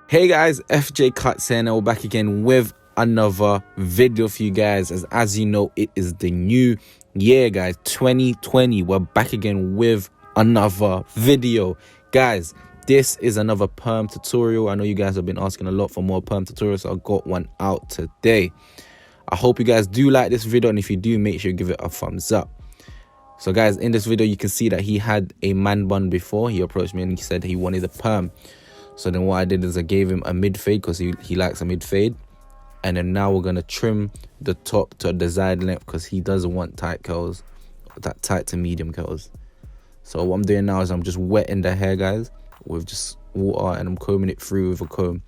Hey guys, FJ Cuts here, and we're back again with another video for you guys. As you know, it is the new year, guys, 2020. We're back again with another video. Guys, this is another perm tutorial. I know you guys have been asking a lot for more perm tutorials, so I got one out today. I hope you guys do like this video, and if you do, make sure you give it a thumbs up. So guys, in this video, you can see that he had a man bun before. He approached me and he said he wanted a perm. So then what I did is I gave him a mid fade because he likes a mid fade. And then now we're going to trim the top to a desired length because he doesn't want tight curls, that tight to medium curls. So what I'm doing now is I'm just wetting the hair, guys, with just water, and I'm combing it through with a comb.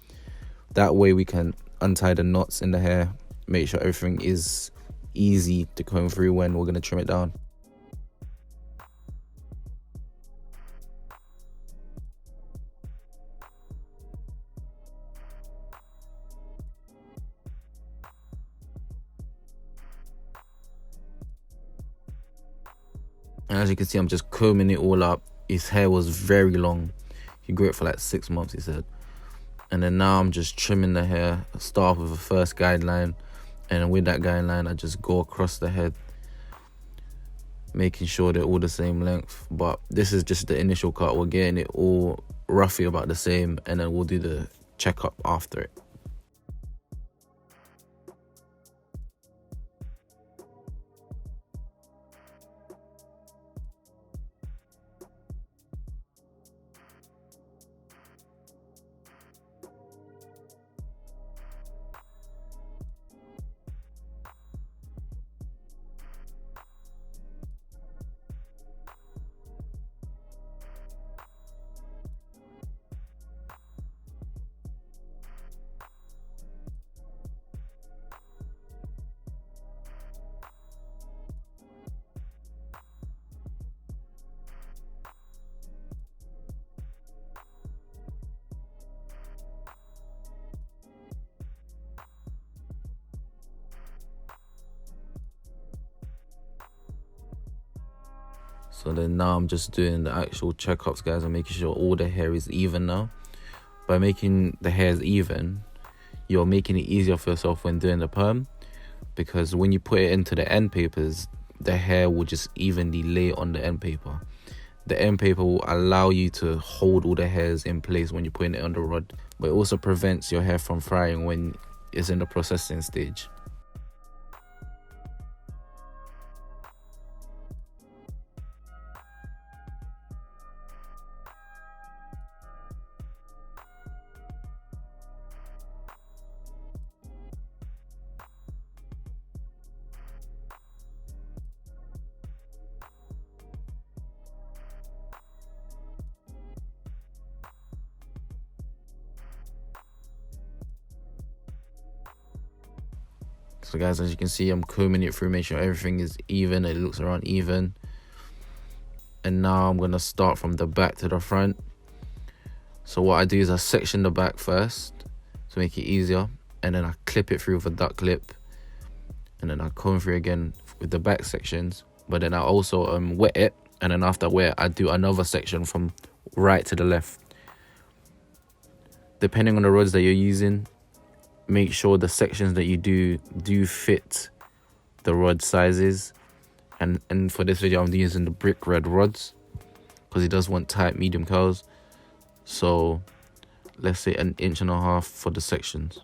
That way we can untie the knots in the hair, make sure everything is easy to comb through when we're going to trim it down. And as you can see, I'm just combing it all up. His hair was very long. He grew it for like 6 months, he said. And then now I'm just trimming the hair. I start off with a first guideline. And then with that guideline, I just go across the head, making sure they're all the same length. But this is just the initial cut. We're getting it all roughly about the same. And then we'll do the checkup after it. So then now I'm just doing the actual checkups, guys. I'm making sure all the hair is even now. By making the hairs even, you're making it easier for yourself when doing the perm, because when you put it into the end papers, the hair will just evenly lay on the end paper. The end paper will allow you to hold all the hairs in place when you're putting it on the rod, but it also prevents your hair from frying when it's in the processing stage. So guys, as you can see, I'm combing it through, make sure everything is even, it looks around even. And now I'm going to start from the back to the front. So what I do is I section the back first to make it easier, and then I clip it through with a duct clip, and then I comb through again with the back sections. But then I also wet it, and then after wet, I do another section from right to the left. Depending on the rods that you're using, make sure the sections that you do fit the rod sizes. And for this video, I'm using the brick red rods because he does want tight medium curls. So let's say 1.5 inches for the sections.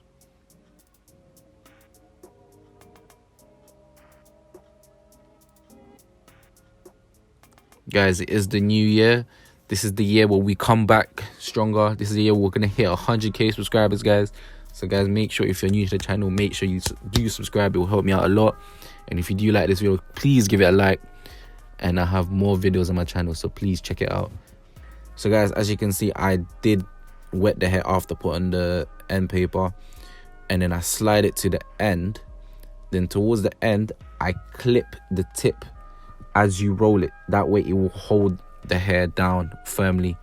Guys, it is the new year. This is the year where we come back stronger. This is the year we're gonna hit 100k subscribers, guys. So guys, make sure if you're new to the channel, make sure you do subscribe. It will help me out a lot. And if you do like this video, please give it a like. And I have more videos on my channel, so please check it out. So guys, as you can see, I did wet the hair after putting the end paper, and then I slide it to the end. Then towards the end, I clip the tip as you roll it. That way it will hold the hair down firmly.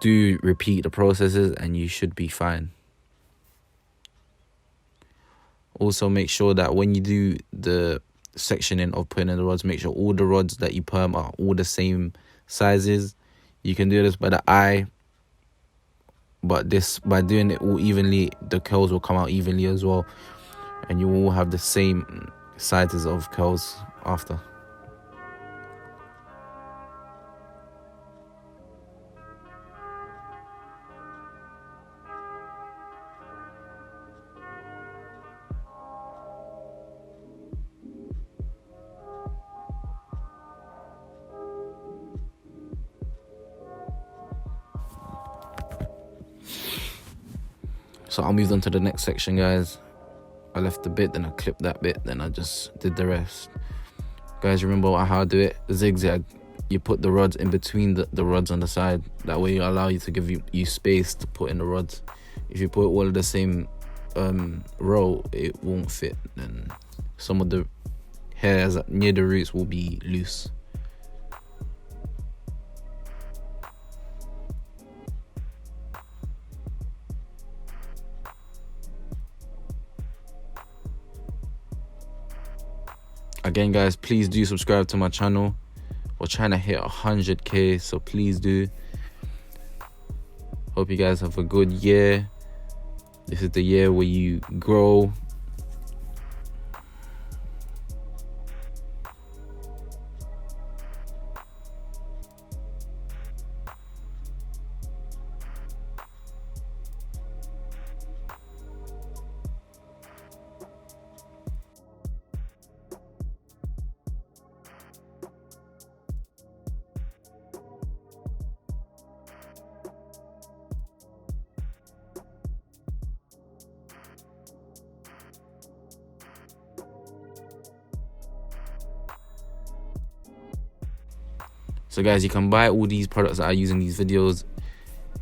do repeat the processes and you should be fine. Also, make sure that when you do the sectioning of putting in the rods, make sure all the rods that you perm are all the same sizes. You can do this by the eye, but this, by doing it all evenly, the curls will come out evenly as well, and you will have the same sizes of curls after. So I moved on to the next section, guys. I left the bit, then I clipped that bit, then I just did the rest. Guys, remember how I do it? Zigzag. You put the rods in between the rods on the side. That way it allow you to give you space to put in the rods. If you put all of the same row, it won't fit. Then some of the hairs near the roots will be loose. Again, guys, please do subscribe to my channel. We're trying to hit 100k, so please do. Hope you guys have a good year. This is the year where you grow. So guys, you can buy all these products that I use in these videos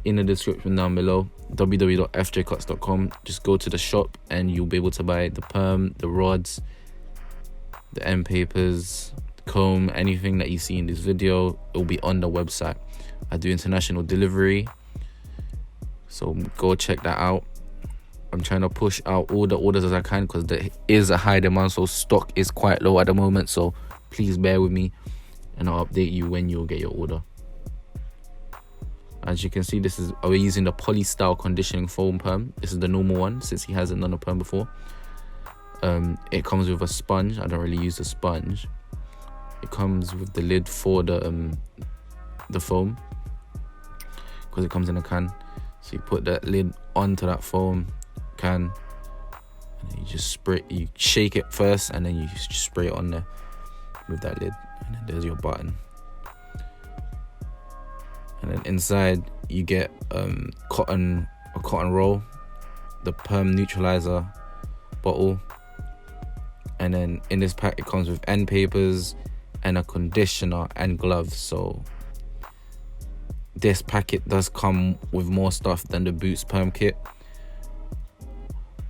in the description down below, www.fjcuts.com. Just go to the shop and you'll be able to buy the perm, the rods, the end papers, the comb, anything that you see in this video. It will be on the website. I do international delivery, so go check that out. I'm trying to push out all the orders as I can because there is a high demand, so stock is quite low at the moment, so please bear with me and I'll update you when you'll get your order. As you can see, we're using the Polystyle conditioning foam perm. This is the normal one since he hasn't done a perm before. It comes with a sponge. I don't really use the sponge. It comes with the lid for the foam because it comes in a can. So you put that lid onto that foam can and then you just spray. You shake it first and then you just spray it on there with that lid. And then there's your button, and then inside you get a cotton roll, the perm neutralizer bottle, and then in this pack it comes with end papers and a conditioner and gloves. So this packet does come with more stuff than the Boots perm kit.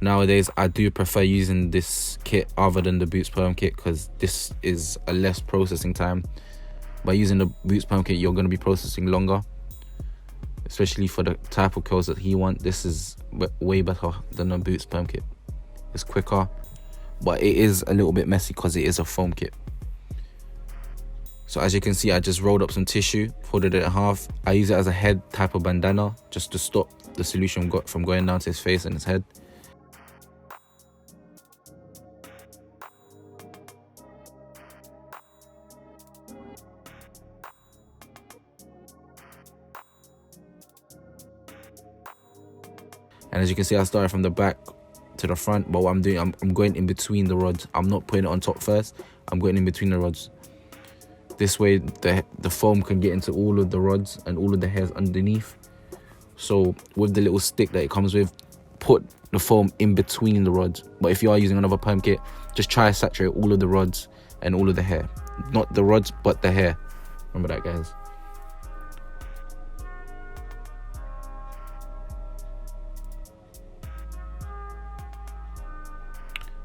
Nowadays I do prefer using this kit other than the Boots perm kit because this is a less processing time. By using the Boots perm kit, you're going to be processing longer, especially for the type of curls that he wants. This is way better than the Boots perm kit. It's quicker, but it is a little bit messy because it is a foam kit. So as you can see, I just rolled up some tissue, folded it in half. I use it as a head type of bandana just to stop the solution from going down to his face and his head. And as you can see, I started from the back to the front, but what I'm doing, I'm going in between the rods. I'm not putting it on top first. I'm going in between the rods. This way, the foam can get into all of the rods and all of the hairs underneath. So with the little stick that it comes with, put the foam in between the rods. But if you are using another perm kit, just try to saturate all of the rods and all of the hair. Not the rods, but the hair. Remember that, guys.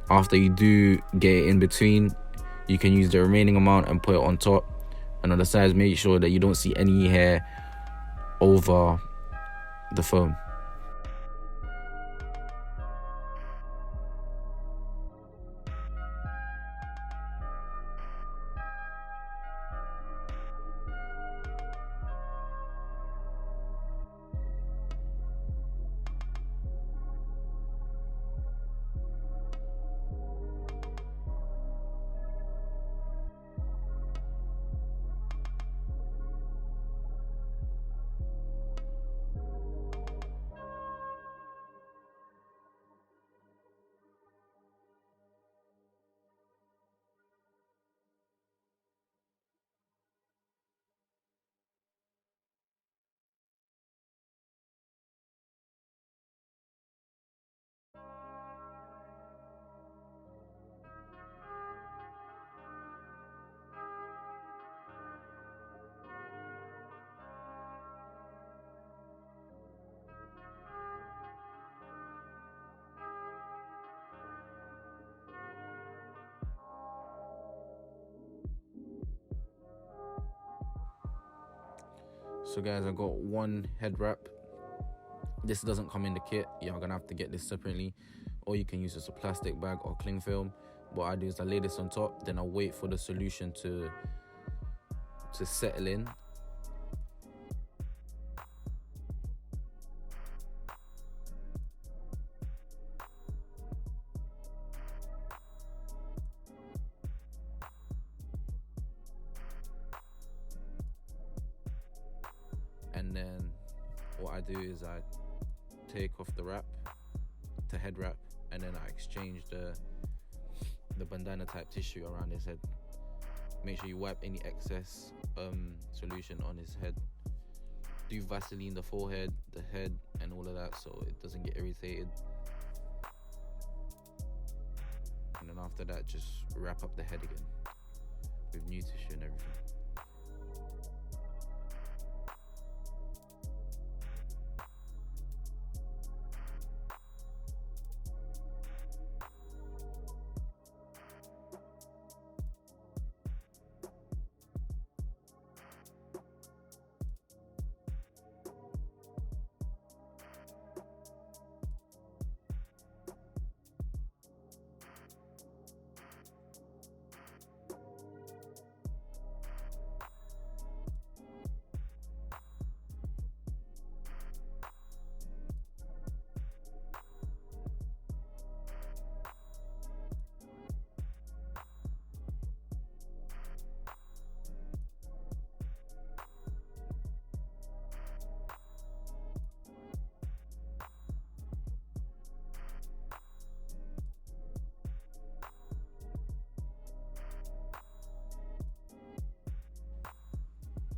After you do get it in between, you can use the remaining amount and put it on top. And on the sides, make sure that you don't see any hair over the foam. So guys, I got one head wrap. This doesn't come in the kit. You're gonna have to get this separately, or you can use just a plastic bag or cling film. What I do is I lay this on top, then I wait for the solution to settle in. And then what I do is I take off the wrap, the head wrap, and then I exchange the bandana type tissue around his head. Make sure you wipe any excess solution on his head. Do Vaseline the forehead, the head, and all of that so it doesn't get irritated. And then after that, just wrap up the head again with new tissue and everything.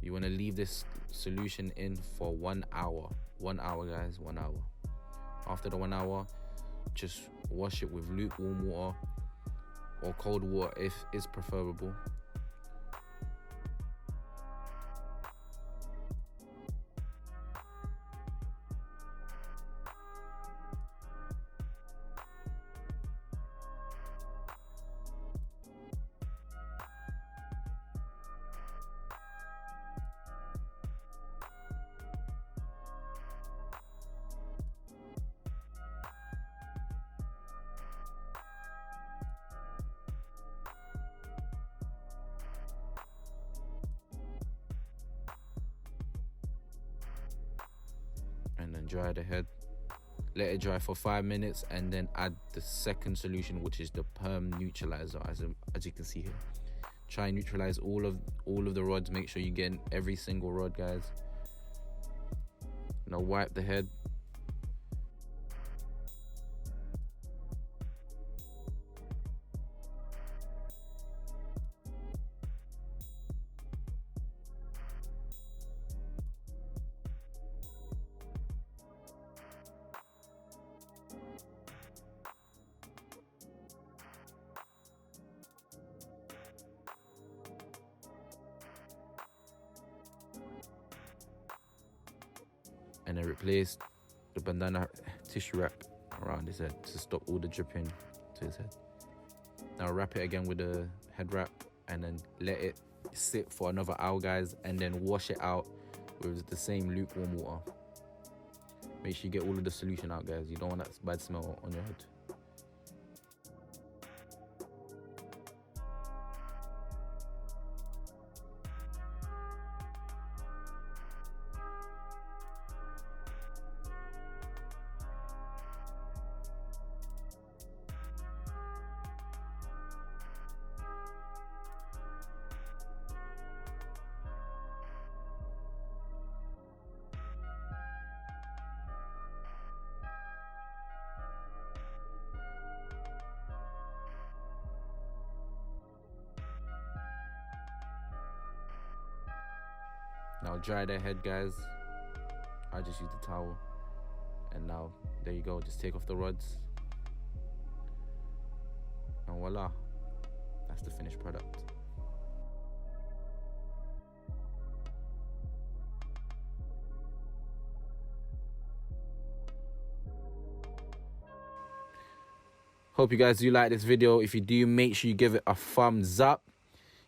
You want to leave this solution in for 1 hour. 1 hour, guys, 1 hour. After the 1 hour, just wash it with lukewarm water or cold water if it's preferable. And then dry the head, let it dry for 5 minutes, and then add the second solution, which is the perm neutralizer. As you can see here, try and neutralize all of the rods. Make sure you get in every single rod, guys. Now wipe the head. And then replace the bandana tissue wrap around his head to stop all the dripping to his head. Now wrap it again with the head wrap and then let it sit for another hour, guys, and then wash it out with the same lukewarm water. Make sure you get all of the solution out, guys. You don't want that bad smell on your head. Now dry their head, guys. I just use the towel, and now there you go. Just take off the rods, and voila, that's the finished product. Hope you guys do like this video. If you do, make sure you give it a thumbs up.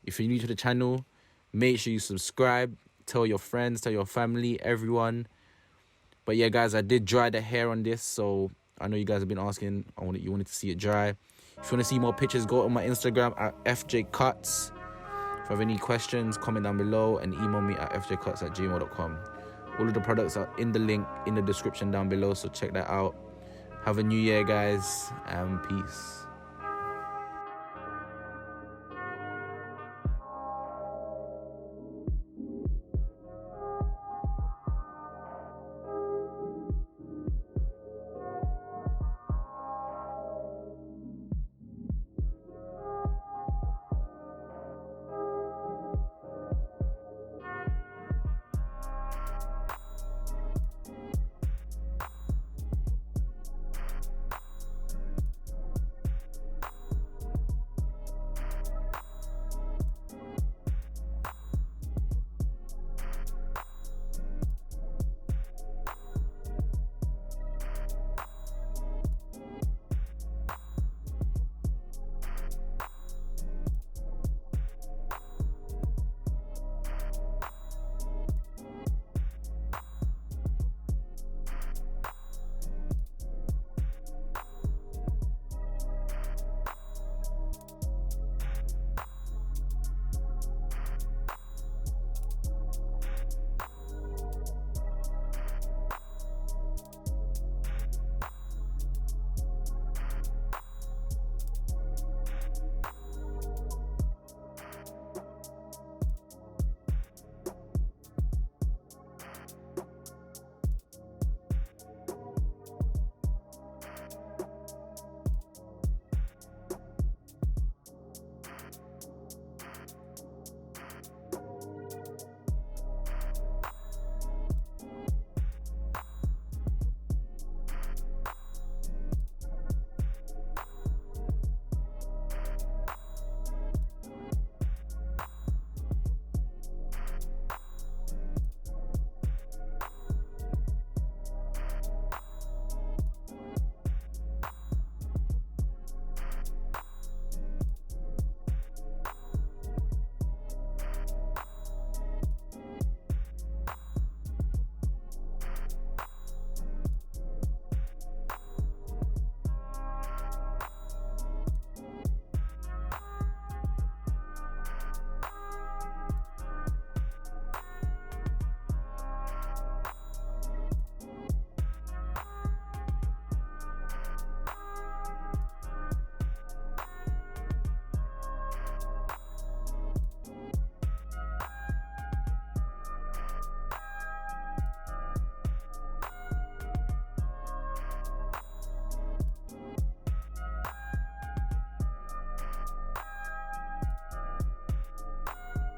If you're new to the channel, make sure you subscribe. Tell your friends, tell your family, everyone. But yeah, guys, I did dry the hair on this, so I know you guys have been asking. You wanted to see it dry. If you want to see more pictures, go on my Instagram at fjcuts. If you have any questions, comment down below and email me at fjcuts@gmail.com. All of the products are in the link in the description down below, so check that out. Have a new year, guys, and peace.